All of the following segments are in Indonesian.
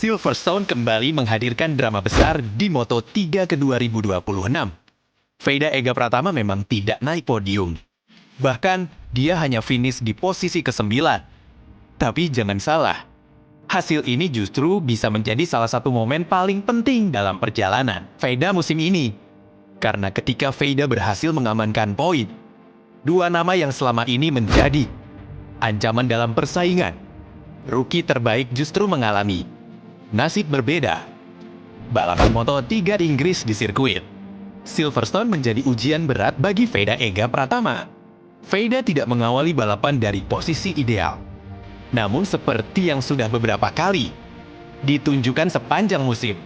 Silverstone kembali menghadirkan drama besar di Moto3 ke 2026. Veda Ega Pratama memang tidak naik podium. Bahkan, dia hanya finish di posisi ke-9. Tapi jangan salah, hasil ini justru bisa menjadi salah satu momen paling penting dalam perjalanan Veda musim ini. Karena ketika Veda berhasil mengamankan poin, dua nama yang selama ini menjadi ancaman dalam persaingan, rookie terbaik justru mengalami nasib berbeda. Balapan Moto3 di Inggris di sirkuit Silverstone menjadi ujian berat bagi Veda Ega Pratama. Veda tidak mengawali balapan dari posisi ideal. Namun seperti yang sudah beberapa kali ditunjukkan sepanjang musim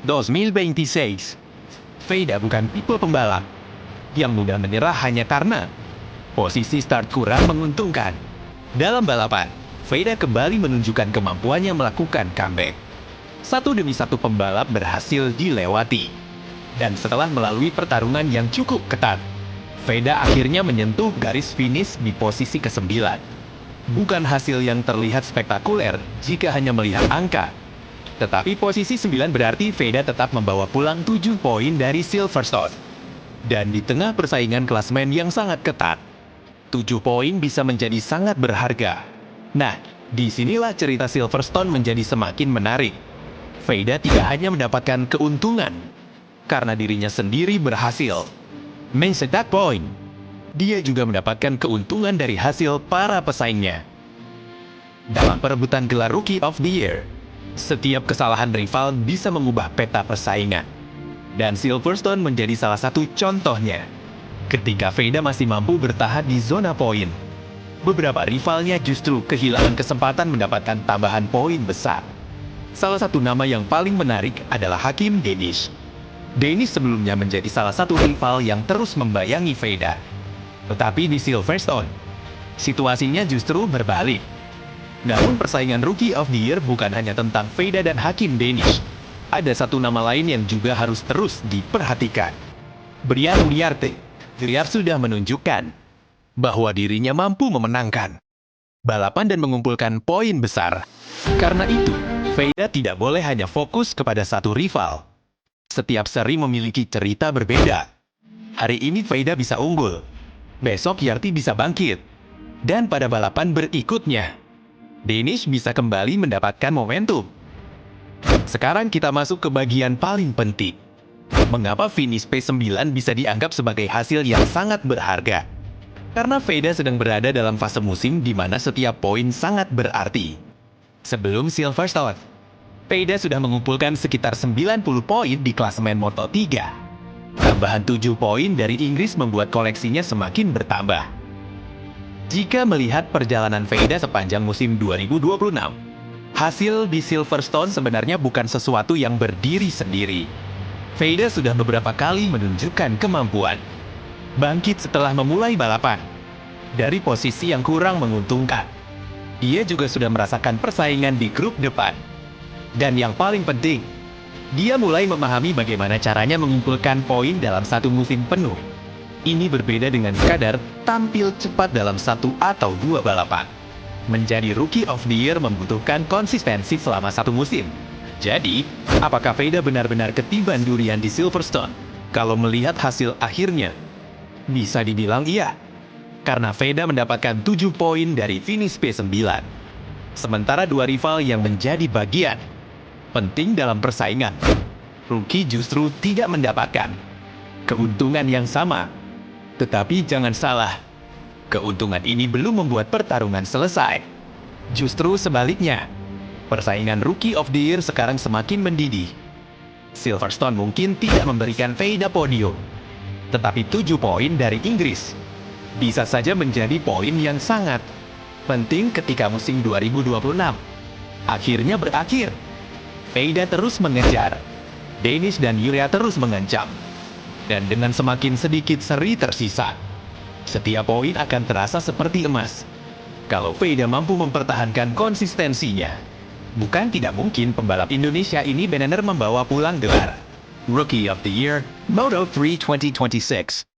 2026, Veda bukan tipe pembalap yang mudah menyerah hanya karena posisi start kurang menguntungkan. Dalam balapan, Veda kembali menunjukkan kemampuannya melakukan comeback. Satu demi satu pembalap berhasil dilewati. Dan setelah melalui pertarungan yang cukup ketat, Veda akhirnya menyentuh garis finish di posisi ke-9. Bukan hasil yang terlihat spektakuler jika hanya melihat angka. Tetapi posisi 9 berarti Veda tetap membawa pulang 7 poin dari Silverstone. Dan di tengah persaingan klasemen yang sangat ketat, 7 poin bisa menjadi sangat berharga. Nah, disinilah cerita Silverstone menjadi semakin menarik. Veda tidak hanya mendapatkan keuntungan karena dirinya sendiri berhasil mencetak poin, dia juga mendapatkan keuntungan dari hasil para pesaingnya. Dalam perebutan gelar Rookie of the Year, setiap kesalahan rival bisa mengubah peta persaingan. Dan Silverstone menjadi salah satu contohnya. Ketika Veda masih mampu bertahan di zona poin, beberapa rivalnya justru kehilangan kesempatan mendapatkan tambahan poin besar. Salah satu nama yang paling menarik adalah Hakim Deniz. Deniz sebelumnya menjadi salah satu rival yang terus membayangi Veda. Tetapi di Silverstone, situasinya justru berbalik. Namun persaingan Rookie of the Year bukan hanya tentang Veda dan Hakim Deniz. Ada satu nama lain yang juga harus terus diperhatikan. Brian Uriarte. Uriarte sudah menunjukkan bahwa dirinya mampu memenangkan balapan dan mengumpulkan poin besar. Karena itu, Veda tidak boleh hanya fokus kepada satu rival. Setiap seri memiliki cerita berbeda. Hari ini Veda bisa unggul, besok Uriarte bisa bangkit, dan pada balapan berikutnya, Deniz bisa kembali mendapatkan momentum. Sekarang kita masuk ke bagian paling penting. Mengapa finish P9 bisa dianggap sebagai hasil yang sangat berharga? Karena Veda sedang berada dalam fase musim di mana setiap poin sangat berarti. Sebelum Silverstone, Veda sudah mengumpulkan sekitar 90 poin di klasemen Moto3. Tambahan 7 poin dari Inggris membuat koleksinya semakin bertambah. Jika melihat perjalanan Veda sepanjang musim 2026, hasil di Silverstone sebenarnya bukan sesuatu yang berdiri sendiri. Veda sudah beberapa kali menunjukkan kemampuan bangkit setelah memulai balapan dari posisi yang kurang menguntungkan. Dia juga sudah merasakan persaingan di grup depan. Dan yang paling penting, dia mulai memahami bagaimana caranya mengumpulkan poin dalam satu musim penuh. Ini berbeda dengan sekadar tampil cepat dalam satu atau dua balapan. Menjadi Rookie of the Year membutuhkan konsistensi selama satu musim. Jadi, apakah Veda benar-benar ketiban durian di Silverstone? Kalau melihat hasil akhirnya, bisa dibilang iya. Karena Veda mendapatkan 7 poin dari finish P9. Sementara dua rival yang menjadi bagian penting dalam persaingan, rookie justru tidak mendapatkan keuntungan yang sama. Tetapi jangan salah, keuntungan ini belum membuat pertarungan selesai. Justru sebaliknya, persaingan Rookie of the Year sekarang semakin mendidih. Silverstone mungkin tidak memberikan Veda podium, tetapi 7 poin dari Inggris bisa saja menjadi poin yang sangat penting ketika musim 2026 akhirnya berakhir. Veda terus mengejar, Deniz dan Uriarte terus mengancam. Dan dengan semakin sedikit seri tersisa, setiap poin akan terasa seperti emas. Kalau Veda mampu mempertahankan konsistensinya, bukan tidak mungkin pembalap Indonesia ini benar-benar membawa pulang gelar Rookie of the Year Moto3 2026.